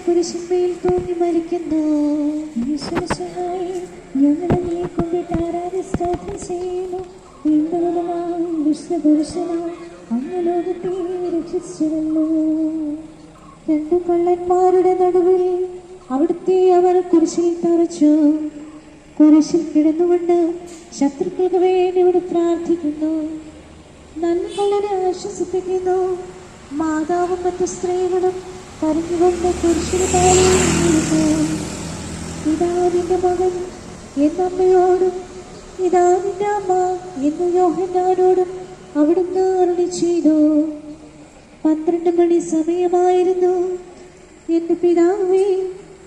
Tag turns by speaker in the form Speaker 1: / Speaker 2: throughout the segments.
Speaker 1: കുരിശിന്മേൽ തൂങ്ങി മരിക്കുന്നു. ഞങ്ങളെ നീ കൊണ്ടിട്ട് ആരാധിസ്തോത്രം ചെയ്യുന്നു. വിഷ്ണുപുരുഷനായി അങ്ങ് ലോകത്തെ രക്ഷിച്ചുവല്ലോ. രണ്ടു കള്ളന്മാരുടെ നടുവിൽ അവിടുത്തെ അവർ കുരിശിൽ തറച്ചു. കുരിശിൽ കിടന്നുകൊണ്ട് ശത്രുക്കൾക്ക് വേണ്ടി ഇവിടെ പ്രാർത്ഥിക്കുന്നു. നല്ല കള്ളനെ ആശ്വസിപ്പിക്കുന്നു. മാതാവും മറ്റു സ്ത്രീകളും കരഞ്ഞുകൊണ്ട് കുരിശിന് താഴെ ഇതാ നിന്റെ മകൻ എന്നമ്മയോടും ഇതാ നിന്റെ അമ്മ എന്ന് യോഹന്നാനോടും അവിടുന്ന് അരുളി ചെയ്തു. 12 മണി സമയമായിരുന്നു. എന്റെ പിതാവേ,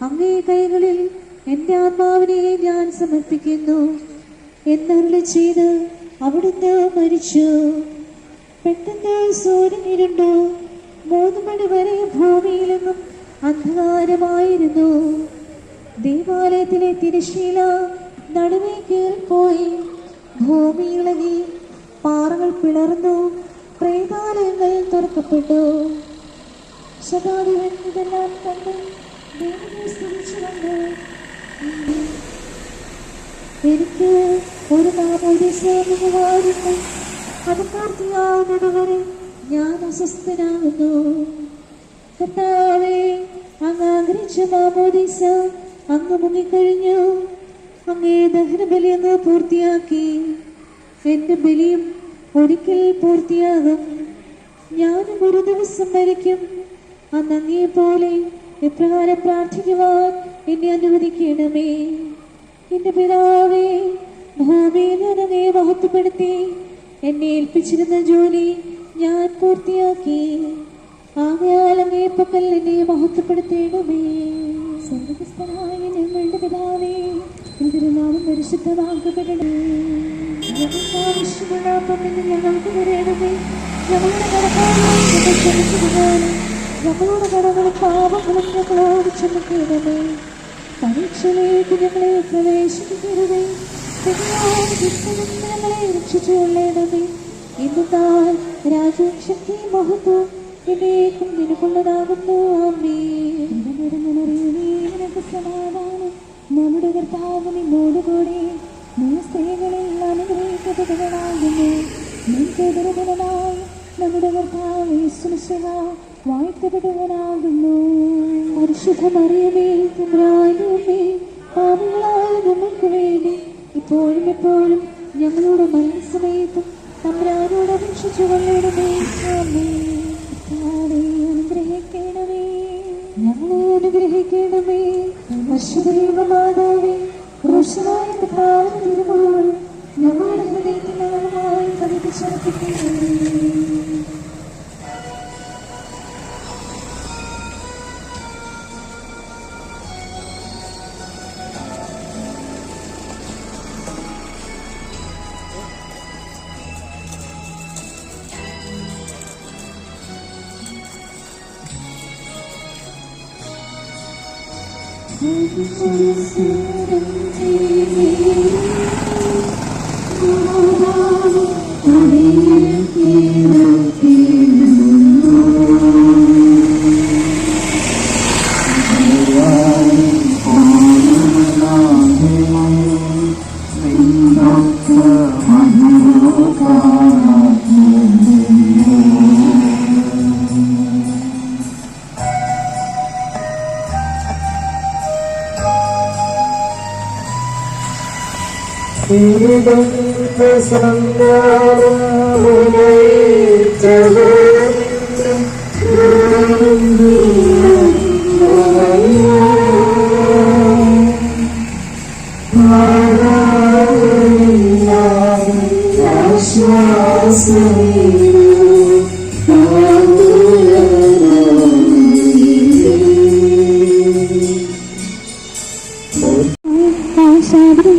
Speaker 1: അങ്ങേ കൈകളിൽ എൻ്റെ ആത്മാവിനെ ഞാൻ സമർപ്പിക്കുന്നു എന്നരുളി ചെയ്ത് അവിടുന്ന് മരിച്ചു. പെട്ടെന്ന് സൂര്യൻ ഇരുണ്ടു. 3 മണി വരെ ഭൂമിയിലെങ്ങും അന്ധകാരമായിരുന്നു. ദേവാലയത്തിലെ തിരശ്ശീല നടുവേ കീറിപ്പോയി. ഭൂമി ഇളകി, പാറകൾ പിളർന്നു, പ്രേതാലയങ്ങൾ തുറക്കപ്പെട്ടു. ശതാധിപൻ ഇതെല്ലാം കണ്ട് ദൈവത്തെ സ്തുതിച്ചുകൊണ്ട്, എനിക്ക് ഒരു മാമോദീസ അത് പൂർത്തിയാവുന്നതുവരെ ഞാൻ അസ്വസ്ഥനാകുന്നു. കർത്താവേ, അങ്ങ് ആഗ്രഹിച്ച മാമോദീസ അങ്ങ് മുങ്ങിക്കഴിഞ്ഞു. അങ്ങേ ദഹനബലി അങ്ങ് പൂർത്തിയാക്കി. എന്റെ ബലിയും ഒരിക്കൽ പൂർത്തിയാകും. ഞാനും ഒരു ദിവസം മരിക്കും. അന്ന് അങ്ങേ പോലെ എപ്രകാരം പ്രാർത്ഥിക്കുവാൻ എന്നെ അനുവദിക്കണമേ. എന്റെ പിതാവേ, ഭൂമിയിൽ അങ്ങേ മഹത്വപ്പെടുത്തി എന്നെ ഏൽപ്പിച്ചിരുന്ന ജോലി ഞാൻ പൂർത്തിയാക്കി. ആകയാൽ അങ്ങേ പക്കൽ എന്നെ മഹത്വപ്പെടുത്തേണമേ. സ്വർഗ്ഗസ്ഥനായ ഞങ്ങളുടെ പിതാവേ, തിരുനാമം പരിശുദ്ധമാക്കപ്പെടണമേ. ആവശ്യമുള്ള അപ്പം ഇന്ന് ഞങ്ങൾക്ക് തരണമേ. ഞങ്ങളുടെ കടക്കാരോട് ഞങ്ങൾ ക്ഷമിച്ചതുപോലെ ഞങ്ങളുടെ കടകളും പാപങ്ങളും ഞങ്ങളോട് ക്ഷമിക്കണമേ. പരീക്ഷയിലേക്ക് ഞങ്ങളെ പ്രവേശിപ്പിക്കരുതേ. ഞങ്ങളെ രക്ഷിച്ചു കൊള്ളണമേ. ഇന്നത്താൽ രാജ്യവും ശക്തിയും മഹത്വവും എന്നേക്കും നിനക്കുള്ളതാകുന്നു. ആമേൻ. കർത്താവ് നിന്നോടുകൂടി, നീ സ്ത്രീകളിൽ അനുഗ്രഹിക്കപ്പെട്ടവളാകുന്നു. നിന്റെ ദുർബലനായി നമ്മുടെ കർത്താവ് യേശുമിശിഹ വാഴ്ത്തപ്പെട്ടവനാകുന്നു. പരിശുദ്ധ മറിയമേ, തമ്പുരാന്റമ്മേ, പാപികളായ ഞങ്ങൾക്ക് വേണ്ടി ഇപ്പോഴും എപ്പോഴും ഞങ്ങളുടെ മരണസമയത്തും തമ്പുരാനോട് അപേക്ഷിച്ചു കൊള്ളണമേ. ആമേൻ. കർത്താവേ, അനുഗ്രഹിക്കണമേ, ഞങ്ങളെ അനുഗ്രഹിക്കണമേ. പരിശുദ്ധമാതാവേ, ക്രൂശിതനായ കർത്താവിന്റെ തിരുമുറിവുകൾ ഞങ്ങളുടെ ഹൃദയത്തിൽ ആഴമായി പതിപ്പിച്ചർപ്പിക്കണമേ.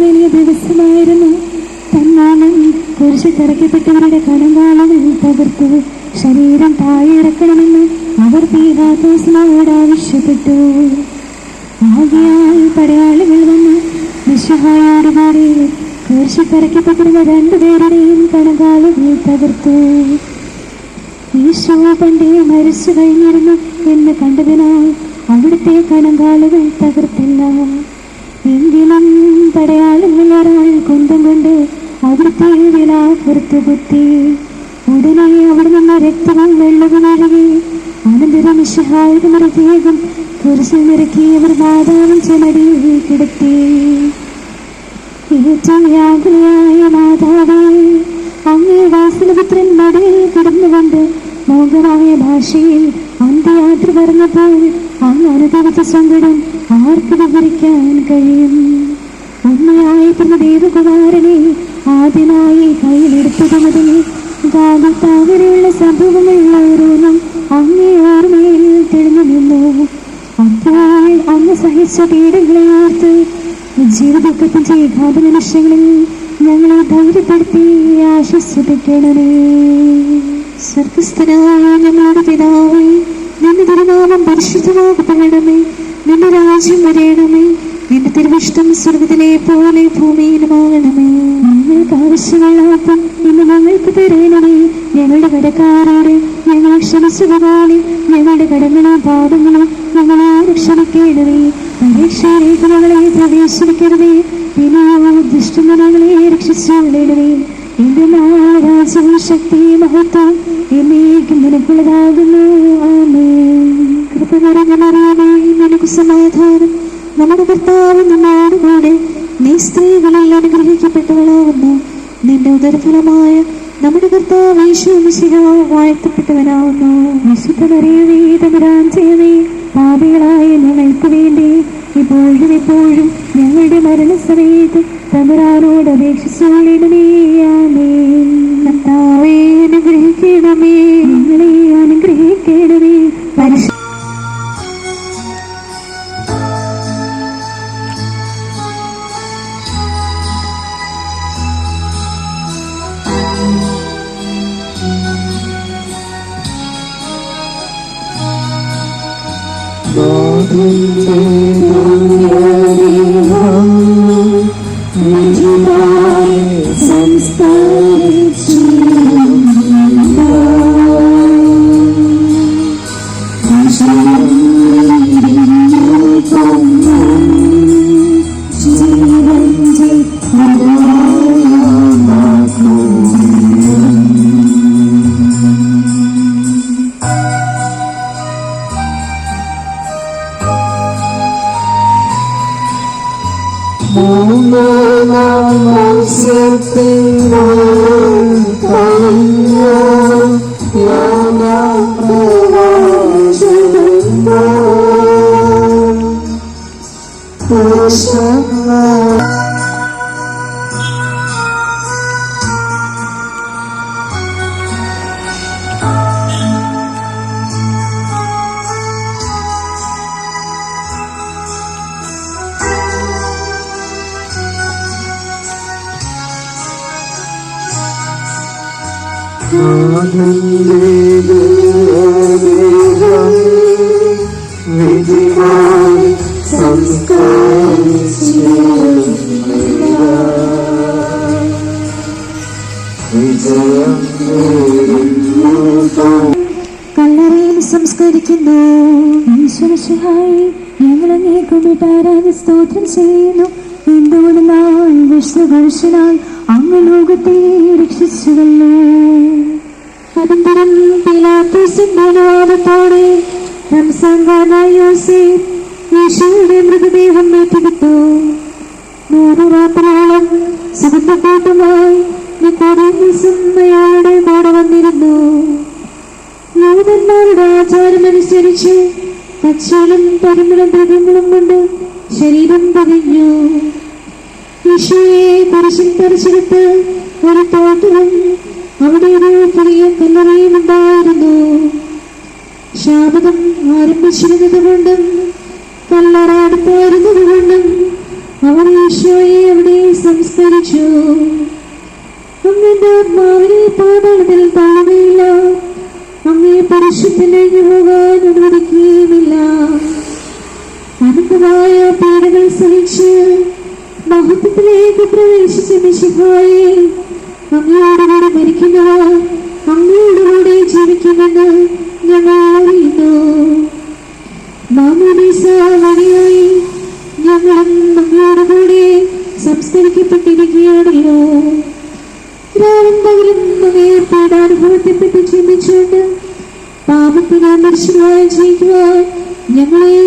Speaker 1: വലിയ ദിവസമായിരുന്നു. തന്നാലും കുരിശിറക്കപ്പെട്ടവരുടെ കണങ്കാലുകൾ തകർത്തു ശരീരം താഴെയിറക്കണമെന്ന് അവർ പീലാത്തോസിനോട് ആവശ്യപ്പെട്ടു. ആകയാൽ പടയാളികൾ വന്ന് മിശിഹായോടുകൂടി കുരിശിറക്കപ്പെട്ടിരുന്ന രണ്ടുപേരുടെയും കണങ്കാലുകൾ തകർത്തു. ഈശോ പണ്ടേ മരിച്ചു കഴിഞ്ഞിരുന്നു എന്ന് കണ്ടതിനാൽ അവിടുത്തെ കണങ്കാലുകൾ തകർത്തില്ല. എങ്കിലും പടയാളികൾ ഒരാൾ കുന്തം കൊണ്ട് അവിടുത്തെ വില പുറത്തു കുത്തി. ഉടനെ അവിടെ നിന്ന് രക്തവും വെള്ളവും ഒഴുകി. അനന്തരം മിശിഹായുടെ മൃതദേഹം കുരിശിൽ നിറക്കി അവർ മാതാവിൻ ചെമടിയിൽ കിടത്തി. ഏറ്റവും യാഗിയായ മാതാവേ, അങ്ങേ വാസനപുത്രൻ മടിയിൽ കിടന്നുകൊണ്ട് മോഹമായ ഭാഷയിൽ അന്ത്യയാത്ര പറഞ്ഞപ്പോൾ അങ്ങ് അനുഭവിച്ച സങ്കടം ആർക്ക് വിവരിക്കാൻ കഴിയും? ഉണ്മയായി പിറന്ന ദേവകുമാരനെ ആദ്യമായി കയ്യിലെടുത്തത് മുതൽ ഗാഗത്താവരെയുള്ള സംഭവങ്ങൾ ഓരോന്നും അങ്ങേ ഓർമ്മയിൽ തെളിഞ്ഞു നിന്നു. അപ്പോൾ അങ്ങ് സഹിച്ച പീഡകളെ ഓർത്ത് ജീവിതത്തിന്റെ ഏകാന്ത നിമിഷങ്ങളിൽ ഞങ്ങളെ ധൈര്യപ്പെടുത്തി ആശ്വസിപ്പിക്കണമേ. സ്വർഗസ്ഥനായ ഞങ്ങളുടെ പിതാവേ, നിന്റെ തിരുനാമം പരിശുദ്ധമാകപ്പെടണമേ. നിന്റെ രാജ്യം വരേണമേ. നിന്റെ തിരുവിഷ്ടം സ്വർഗത്തിലെ പോലെ ഭൂമിയിലുമാകണമേ. ഞങ്ങൾക്ക് ആവശ്യമുള്ളപ്പം ഇന്ന് ഞങ്ങൾക്ക് തരണമേ. ഞങ്ങളുടെ കടക്കാരോട് ഞങ്ങൾ ക്ഷമിച്ചതുപോലെ ഞങ്ങളുടെ കടങ്ങളും പാപങ്ങളും ഞങ്ങളോട് ക്ഷമിക്കണമേ. പരീക്ഷയിലേക്ക് ഞങ്ങളെ പ്രവേശിക്കരുതേ, പിന്നെ ദുഷ്ടങ്ങളെ രക്ഷിച്ചുകൊള്ളണമേ. എന്റെ രാജ്യവും ശക്തിയും മഹത്വം എന്നേക്കും നിനക്കുള്ളതാകുന്നു. ആമേൻ. കൃപ നിറഞ്ഞ മറിയമേ, നിനക്ക് സമാധാനം. നമ്മുടെ കർത്താവ് നമ്മോടുകൂടെ. നീ സ്ത്രീകളിൽ അനുഗ്രഹിക്കപ്പെട്ടവളാവുന്നു. നിന്റെ ഉദരഫലമായ നമ്മുടെ കർത്താവ് യേശുമിശിഹ വാഴ്ത്തപ്പെട്ടവനാവുന്നു. വിശുദ്ധ മറിയമേ, തമ്പുരാന്റമ്മേ, പാപികളായ ഞങ്ങൾക്ക് വേണ്ടി ഇപ്പോഴും എപ്പോഴും ഞങ്ങളുടെ മരണസമയത്ത് തമ്പുരാനോട് അപേക്ഷിച്ചുകൊള്ളണമേ. ആമേൻ. കർത്താവേ, അനുഗ്രഹിക്കണമേ, ഞങ്ങളെ അനുഗ്രഹിക്കണമേ. ജീവൻ
Speaker 2: മൂന്നാം മത്സ്യത്തിനായി കഴിഞ്ഞ വിധിയായി
Speaker 1: കല്ലറയിൽ സംസ്കരിക്കുന്നു. ഈശ്വരശിഹായി ഞങ്ങൾ അങ്ങേ കുമ്പിട്ട് ആരാധന സ്തോത്രം ചെയ്യുന്നു. എന്തുകൊണ്ടെന്നാൽ വിഷ്ണുപുരുഷനാൽ അങ്ങ് ലോകത്തെ രക്ഷിച്ചുവല്ലോ. അനന്തരം പീലാത്തോസിന്റെ അനുവാദത്തോടെ റംസാൻകാരനായ യോസേഫ് യേശുവിന്റെ മൃതദേഹം ഏറ്റെടുത്തു. 100 രാത്രിയോളം സുഗന്ധക്കൂട്ടുമായി നിക്കോദേമോസും അയാളുടെ കൂടെ വന്നിരുന്നു. യൂദന്മാരുടെ ആചാരമനുസരിച്ച് പച്ചയിലും പരിമളം ദ്രവ്യങ്ങളും കൊണ്ട് ശരീരം പതിഞ്ഞു. യേശുവെ കുരിശിൽ തറച്ചെടുത്ത് ഒരു തോട്ടവും അവിടെ ഒരു ചെറിയ കല്ലറയും ഉണ്ടായിരുന്നു. ശാബദം ആരംഭിച്ചിരുന്നത് കൊണ്ടും കല്ലറ അടുത്തായിരുന്നത് കൊണ്ടും അവർ യേശുവെ അവിടെ സംസ്കരിച്ചു. അങ്ങയുടെ ആത്മാവിനെ പാതാളത്തിൽ തള്ളുകയില്ല, അങ്ങേ പരിശുദ്ധത്തിലേക്ക് പോകാൻ അനുവദിക്കുകയുമില്ല. അനന്തമായ പീഡകൾ സഹിച്ച് മഹത്വത്തിലേക്ക് പ്രവേശിച്ച മിശിഹായെ, അങ്ങയോടുകൂടി മരിക്കുന്നവർ അങ്ങയോടുകൂടി ജീവിക്കുമെന്ന് ഞങ്ങൾ അറിയുന്നു. മാമോദീസ വഴിയായി ഞങ്ങളും അങ്ങയോടുകൂടി സംസ്കരിക്കപ്പെട്ടിരിക്കുകയാണല്ലോ. രാവും പകലും അങ്ങേ പീഡാനുഭവത്തെപ്പറ്റി ചിന്തിച്ചുകൊണ്ട് പാപത്തിന് മനുഷ്യനായി ജീവിക്കുവാൻ ഞങ്ങളെ